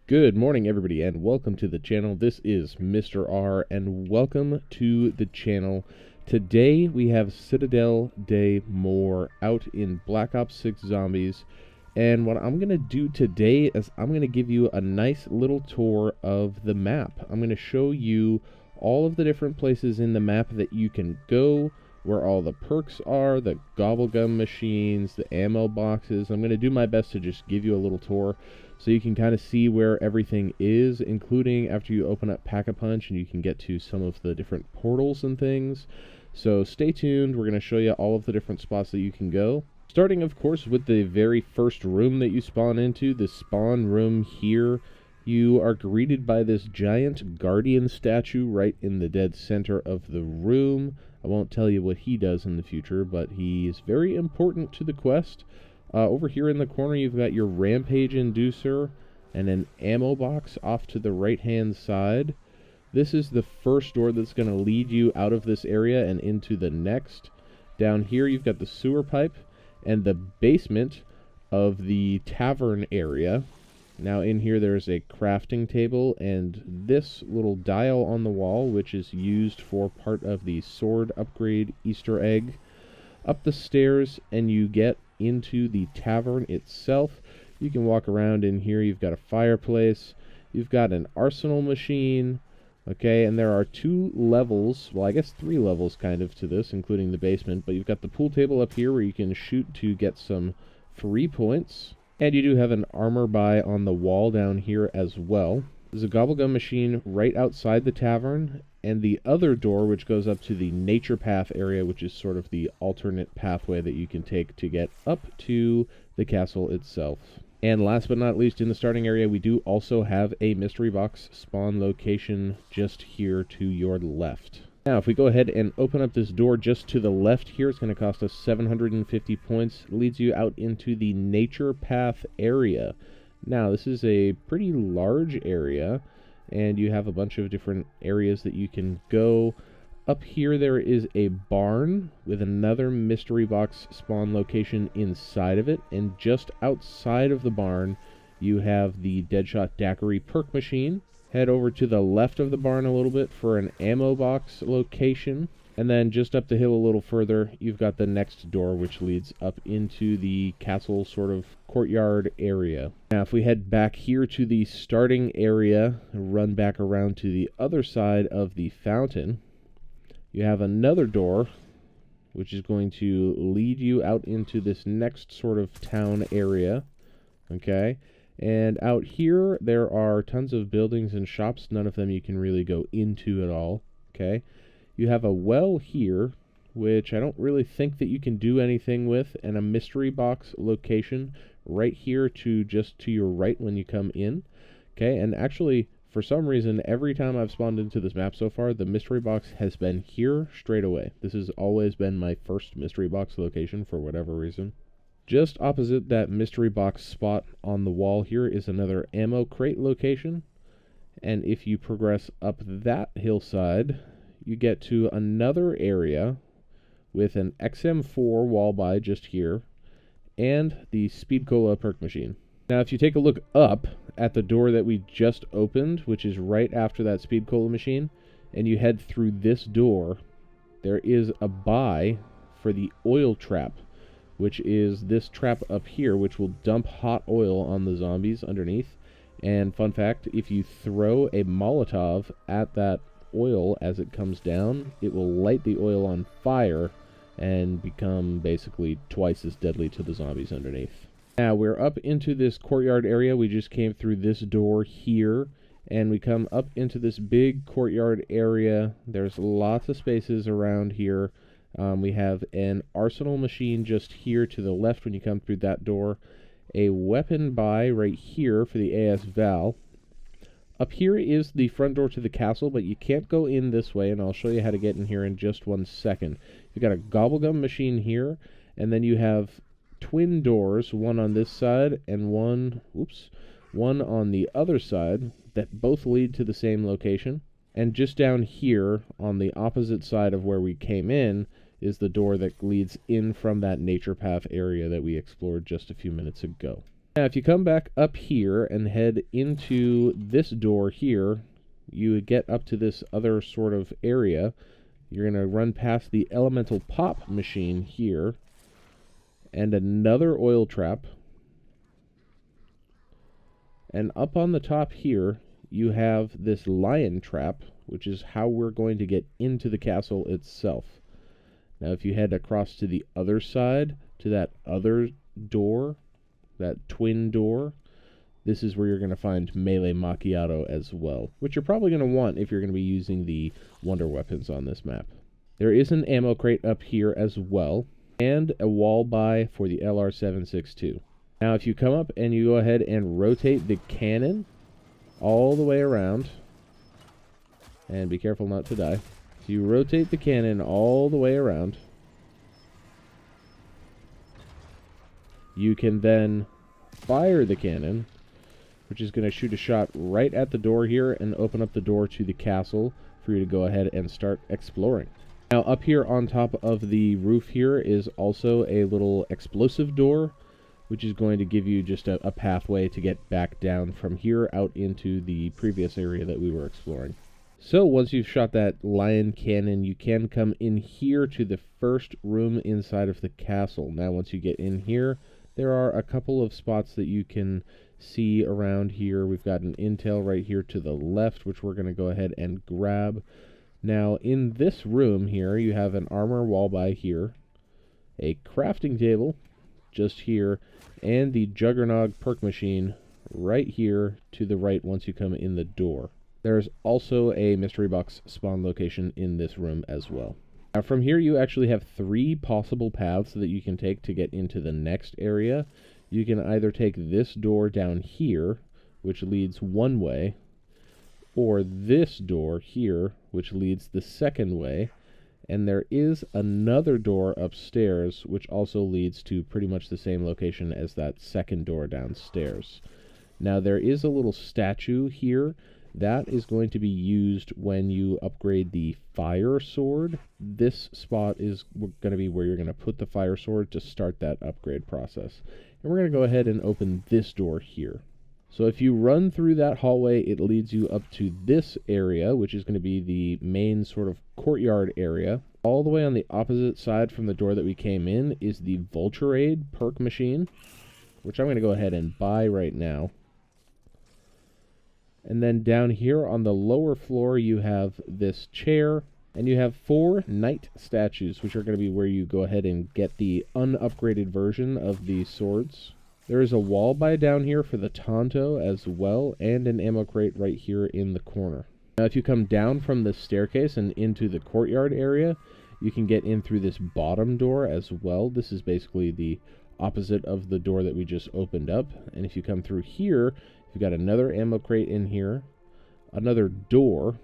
Good morning, everybody, and welcome to the channel. This is Mr. R, and welcome to the channel. Today we have Citadelle Day More out in Black Ops 6 Zombies, and what I'm going to do today is I'm going to give you a nice little tour of the map. I'm going to show you all of the different places in the map that you can go, where all the perks are, the gobblegum machines, the ammo boxes. I'm going to do my best to just give you a little tour so you can kind of see where everything is, including after you open up Pack-a-Punch and you can get to some of the different portals and things. So stay tuned. We're going to show you all of the different spots that you can go. Starting, of course, with the very first room that you spawn into, the spawn room here. You are greeted by this giant guardian statue right in the dead center of the room. I won't tell you what he does in the future, but he is very important to the quest. Over here in the corner, you've got your rampage inducer and an ammo box off to the right-hand side. This is the first door that's going to lead you out of this area and into the next. Down here, you've got the sewer pipe and the basement of the tavern area. Now in here there's a crafting table and this little dial on the wall, which is used for part of the sword upgrade Easter egg. Up the stairs and you get into the tavern itself. You can walk around in here. You've got a fireplace, you've got an arsenal machine, okay, and there are 2 levels, well I guess 3 levels kind of to this, including the basement, but you've got the pool table up here where you can shoot to get some free points. And you do have an armor buy on the wall down here as well. There's a gobblegum machine right outside the tavern, and the other door which goes up to the nature path area, which is sort of the alternate pathway that you can take to get up to the castle itself. And last but not least, in the starting area, we do also have a mystery box spawn location just here to your left. Now, if we go ahead and open up this door just to the left here, it's going to cost us 750 points. It leads you out into the nature path area. Now, this is a pretty large area, and you have a bunch of different areas that you can go. Up here, there is a barn with another mystery box spawn location inside of it, and just outside of the barn, you have the Deadshot Daiquiri perk machine. Head over to the left of the barn a little bit for an ammo box location. And then just up the hill a little further, you've got the next door, which leads up into the castle sort of courtyard area. Now, if we head back here to the starting area, and run back around to the other side of the fountain, you have another door, which is going to lead you out into this next sort of town area. Okay? And out here, there are tons of buildings and shops. None of them you can really go into at all. Okay? You have a well here, which I don't really think that you can do anything with, and a mystery box location right here to just to your right when you come in. Okay? And actually, for some reason, every time I've spawned into this map so far, the mystery box has been here straight away. This has always been my first mystery box location for whatever reason. Just opposite that mystery box spot on the wall here is another ammo crate location. And if you progress up that hillside, you get to another area with an XM4 wall buy just here, and the Speed Cola perk machine. Now, if you take a look up at the door that we just opened, which is right after that Speed Cola machine, and you head through this door, there is a buy for the oil trap, which is this trap up here, which will dump hot oil on the zombies underneath. And fun fact, if you throw a Molotov at that oil as it comes down, it will light the oil on fire and become basically twice as deadly to the zombies underneath. Now, we're up into this courtyard area. We just came through this door here, and we come up into this big courtyard area. There's lots of spaces around here. We have an arsenal machine just here to the left when you come through that door. A weapon buy right here for the AS Val. Up here is the front door to the castle, but you can't go in this way, and I'll show you how to get in here in just 1 second. You've got a gobblegum machine here, and then you have twin doors, one on this side and one on the other side, that both lead to the same location. And just down here on the opposite side of where we came in is the door that leads in from that nature path area that we explored just a few minutes ago. Now, if you come back up here and head into this door here, you would get up to this other sort of area. You're going to run past the elemental pop machine here, and another oil trap. And up on the top here, you have this lion trap, which is how we're going to get into the castle itself. Now, if you head across to the other side, to that other door, that twin door, this is where you're going to find melee macchiato as well, which you're probably going to want if you're going to be using the wonder weapons on this map. There is an ammo crate up here as well, and a wall buy for the LR762. Now, if you come up and you go ahead and rotate the cannon all the way around, and be careful not to die. So you rotate the cannon all the way around. You can then fire the cannon, which is going to shoot a shot right at the door here and open up the door to the castle for you to go ahead and start exploring. Now, up here on top of the roof here is also a little explosive door, which is going to give you just a pathway to get back down from here out into the previous area that we were exploring. So once you've shot that lion cannon, you can come in here to the first room inside of the castle. Now, once you get in here, there are a couple of spots that you can see around here. We've got an intel right here to the left, which we're going to go ahead and grab. Now, in this room here, you have an armor wall by here, a crafting table just here, and the Juggernog perk machine right here to the right once you come in the door. There's also a mystery box spawn location in this room as well. Now, from here, you actually have 3 possible paths that you can take to get into the next area. You can either take this door down here, which leads one way, or this door here, which leads the second way, and there is another door upstairs, which also leads to pretty much the same location as that second door downstairs. Now, there is a little statue here. That is going to be used when you upgrade the fire sword. This spot is going to be where you're going to put the fire sword to start that upgrade process. And we're going to go ahead and open this door here. So if you run through that hallway, it leads you up to this area, which is going to be the main sort of courtyard area. All the way on the opposite side from the door that we came in is the Vulturade perk machine, which I'm going to go ahead and buy right now. And then down here on the lower floor, you have this chair, and you have 4 knight statues, which are going to be where you go ahead and get the unupgraded version of the swords. There is a wall buy down here for the Tonto as well, and an ammo crate right here in the corner. Now, if you come down from the staircase and into the courtyard area, you can get in through this bottom door as well. This is basically the opposite of the door that we just opened up. And if you come through here, you've got another ammo crate in here, another door,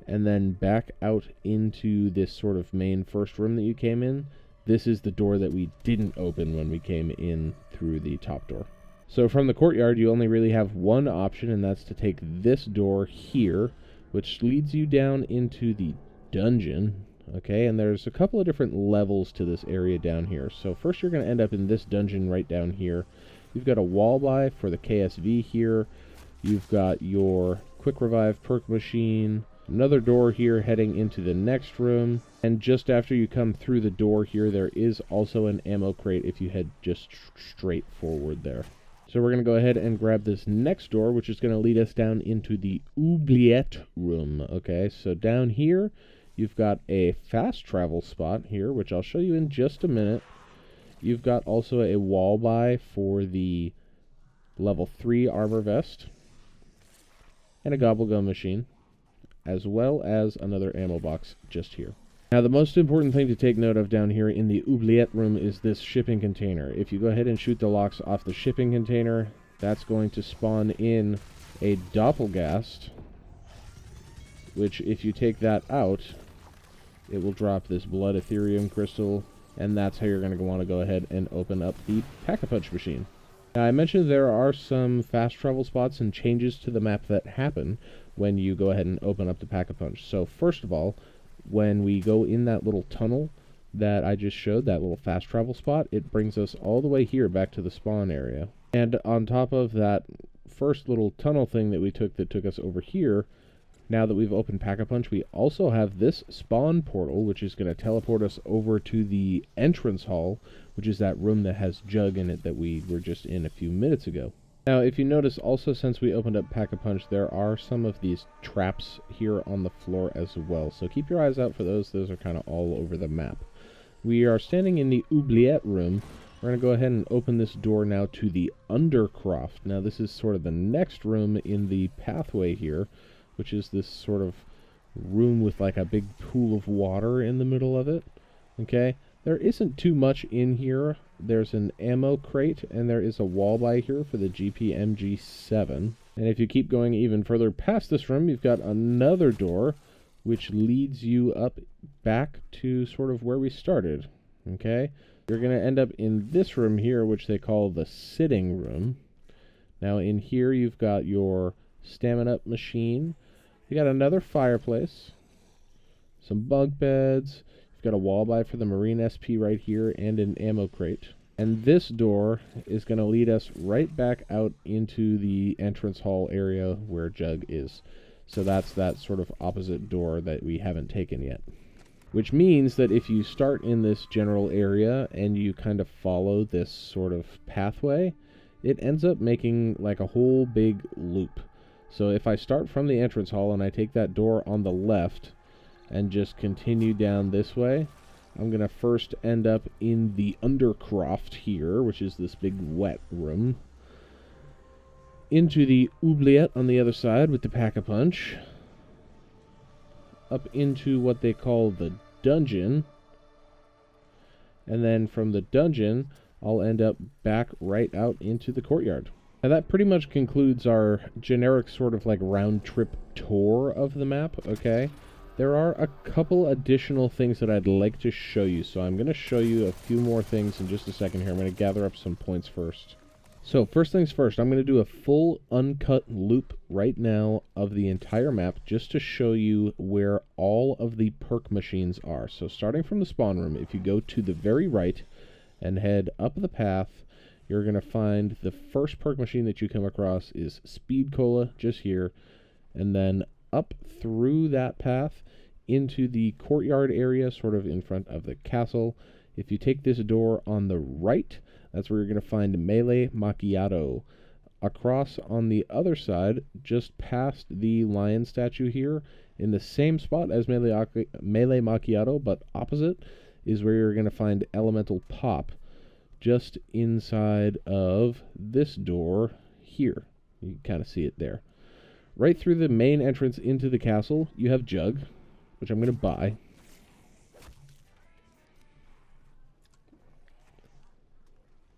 and then back out into this sort of main first room that you came in. This is the door that we didn't open when we came in through the top door. So from the courtyard, you only really have one option, and that's to take this door here, which leads you down into the dungeon. Okay, and there's a couple of different levels to this area down here. So first you're going to end up in this dungeon right down here. You've got a wall buy for the KSV here. You've got your quick revive perk machine. Another door here heading into the next room. And just after you come through the door here, there is also an ammo crate if you head just straight forward there. So we're going to go ahead and grab this next door, which is going to lead us down into the oubliette room. Okay, so down here, you've got a fast travel spot here, which I'll show you in just a minute. You've got also a wall buy for the level 3 armor vest, and a gobblegum machine, as well as another ammo box just here. Now, the most important thing to take note of down here in the oubliette room is this shipping container. If you go ahead and shoot the locks off the shipping container, that's going to spawn in a doppelgast, which if you take that out, it will drop this blood ethereum crystal, and that's how you're going to want to go ahead and open up the Pack-a-Punch machine. Now, I mentioned there are some fast travel spots and changes to the map that happen when you go ahead and open up the Pack-a-Punch. So first of all, when we go in that little tunnel that I just showed, that little fast travel spot, it brings us all the way here back to the spawn area. And on top of that first little tunnel thing that we took that took us over here, now that we've opened Pack-a-Punch, we also have this spawn portal, which is going to teleport us over to the entrance hall, which is that room that has Jug in it that we were just in a few minutes ago. Now, if you notice, also since we opened up Pack-a-Punch, there are some of these traps here on the floor as well, so keep your eyes out for those. Those are kind of all over the map. We are standing in the oubliette room. We're going to go ahead and open this door now to the Undercroft. Now, this is sort of the next room in the pathway here, which is this sort of room with like a big pool of water in the middle of it. Okay, there isn't too much in here. There's an ammo crate, and there is a wall by here for the GPMG7. And if you keep going even further past this room, you've got another door, which leads you up back to sort of where we started. Okay, you're going to end up in this room here, which they call the sitting room. Now in here, you've got your stamina machine. You got another fireplace, some bunk beds, you've got a wall by for the Marine SP right here, and an ammo crate. And this door is going to lead us right back out into the entrance hall area where Jug is. So that's that sort of opposite door that we haven't taken yet. Which means that if you start in this general area and you kind of follow this sort of pathway, it ends up making like a whole big loop. So if I start from the entrance hall and I take that door on the left and just continue down this way, I'm going to first end up in the Undercroft here, which is this big wet room, into the oubliette on the other side with the Pack-a-Punch, up into what they call the dungeon, and then from the dungeon, I'll end up back right out into the courtyard. Now that pretty much concludes our generic sort of like round trip tour of the map, okay? There are a couple additional things that I'd like to show you, so I'm going to show you a few more things in just a second here. I'm going to gather up some points first. So first things first, I'm going to do a full uncut loop right now of the entire map just to show you where all of the perk machines are. So starting from the spawn room, if you go to the very right and head up the path, you're going to find the first perk machine that you come across is Speed Cola, just here, and then up through that path into the courtyard area, sort of in front of the castle. If you take this door on the right, that's where you're going to find Melee Macchiato. Across on the other side, just past the lion statue here, in the same spot as Melee Macchiato, but opposite, is where you're going to find Elemental Pop, just inside of this door here. You can kind of see it there. Right through the main entrance into the castle, you have Jug, which I'm going to buy.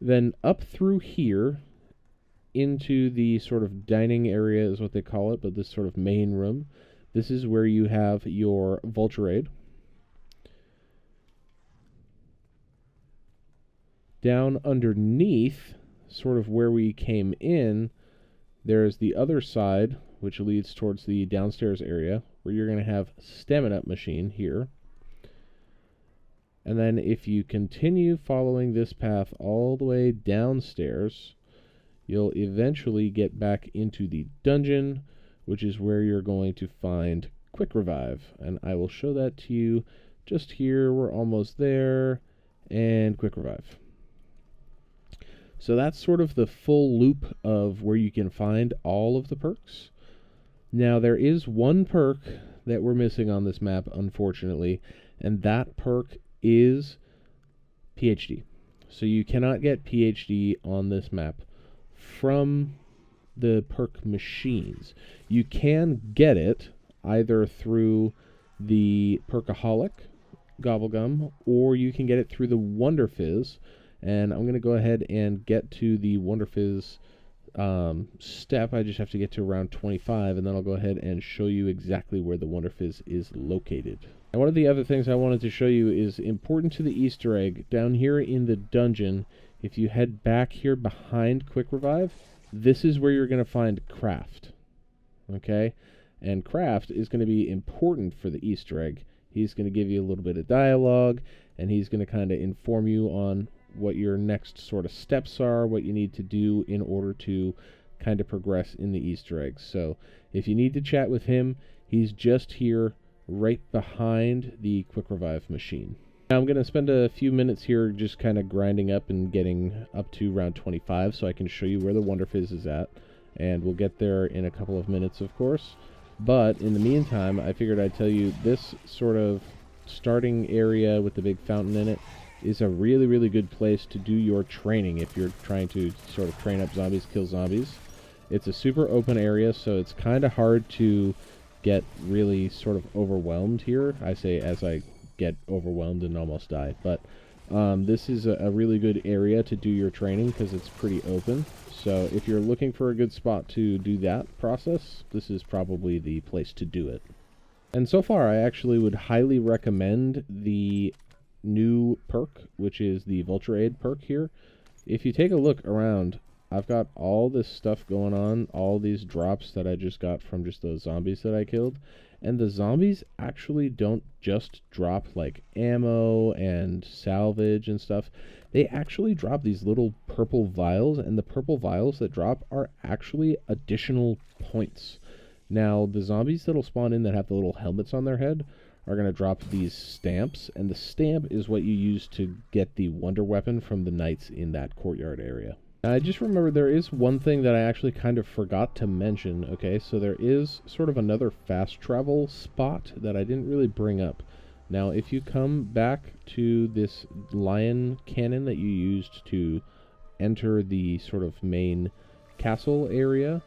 Then up through here into the sort of dining area is what they call it, but this sort of main room. This is where you have your Vulturade. Down underneath, sort of where we came in, there's the other side, which leads towards the downstairs area, where you're going to have Stamina Machine here. And then if you continue following this path all the way downstairs, you'll eventually get back into the dungeon, which is where you're going to find Quick Revive. And I will show that to you just here. We're almost there. And Quick Revive. So that's sort of the full loop of where you can find all of the perks. Now, there is one perk that we're missing on this map, unfortunately, and that perk is PhD. So you cannot get PhD on this map from the perk machines. You can get it either through the Perkaholic Gobblegum, or you can get it through the Wonder Fizz. And I'm going to go ahead and get to the Wonder Fizz step. I just have to get to around 25, and then I'll go ahead and show you exactly where the Wonder Fizz is located. And one of the other things I wanted to show you is important to the Easter egg. Down here in the dungeon, if you head back here behind Quick Revive, this is where you're going to find Craft. Okay? And Craft is going to be important for the Easter egg. He's going to give you a little bit of dialogue, and he's going to kind of inform you on what your next sort of steps are, what you need to do in order to kind of progress in the Easter eggs. So if you need to chat with him, he's just here right behind the quick revive machine. Now I'm going to spend a few minutes here just kind of grinding up and getting up to round 25 so I can show you where the Wonder Fizz is at, and we'll get there in a couple of minutes, of course. But in the meantime, I figured I'd tell you this sort of starting area with the big fountain in it is a really, really good place to do your training if you're trying to sort of train up zombies, kill zombies. It's a super open area, so it's kind of hard to get really sort of overwhelmed here. I say as I get overwhelmed and almost die, but this is a really good area to do your training because it's pretty open. So if you're looking for a good spot to do that process, this is probably the place to do it. And so far, I actually would highly recommend the new perk, which is the Vulture Aid perk here. If you take a look around, I've got all this stuff going on, all these drops that I just got from just those zombies that I killed. And the zombies actually don't just drop like ammo and salvage and stuff. They actually drop these little purple vials, and the purple vials that drop are actually additional points. Now, the zombies that'll spawn in that have the little helmets on their head are going to drop these stamps, and the stamp is what you use to get the wonder weapon from the knights in that courtyard area. I just remembered there is one thing that I actually kind of forgot to mention. Okay, so there is sort of another fast travel spot that I didn't really bring up. Now, if you come back to this lion cannon that you used to enter the sort of main castle area,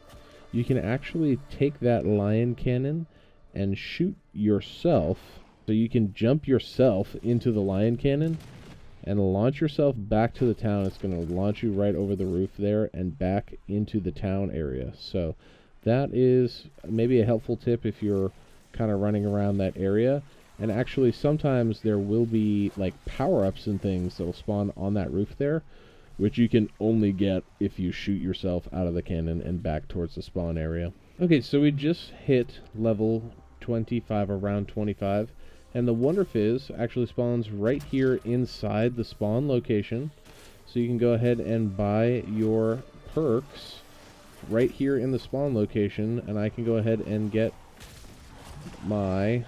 you can actually take that lion cannon and shoot yourself. So you can jump yourself into the lion cannon and launch yourself back to the town. It's going to launch you right over the roof there and back into the town area. So that is maybe a helpful tip if you're kind of running around that area. And actually sometimes there will be like power-ups and things that will spawn on that roof there, which you can only get if you shoot yourself out of the cannon and back towards the spawn area. Okay, so we just hit level 25, around 25. And the Wonder Fizz actually spawns right here inside the spawn location. So you can go ahead and buy your perks right here in the spawn location. And I can go ahead and get my...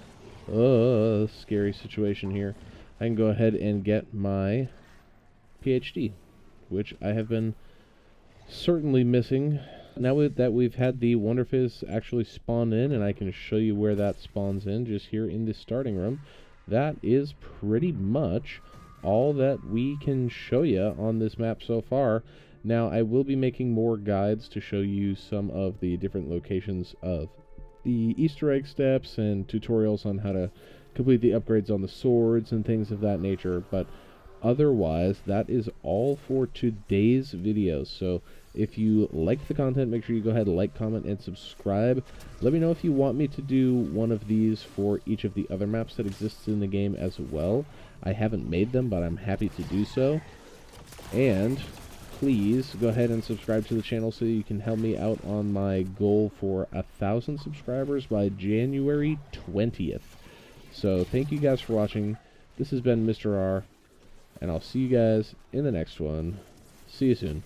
scary situation here. I can go ahead and get my PhD, which I have been certainly missing. Now that we've had the Wonder Fizz actually spawn in, and I can show you where that spawns in just here in this starting room, that is pretty much all that we can show you on this map so far. Now, I will be making more guides to show you some of the different locations of the Easter egg steps and tutorials on how to complete the upgrades on the swords and things of that nature, but otherwise, that is all for today's video. So if you like the content, make sure you go ahead and like, comment, and subscribe. Let me know if you want me to do one of these for each of the other maps that exist in the game as well. I haven't made them, but I'm happy to do so. And please go ahead and subscribe to the channel so you can help me out on my goal for 1,000 subscribers by January 20th. So thank you guys for watching. This has been Mr. R, and I'll see you guys in the next one. See you soon.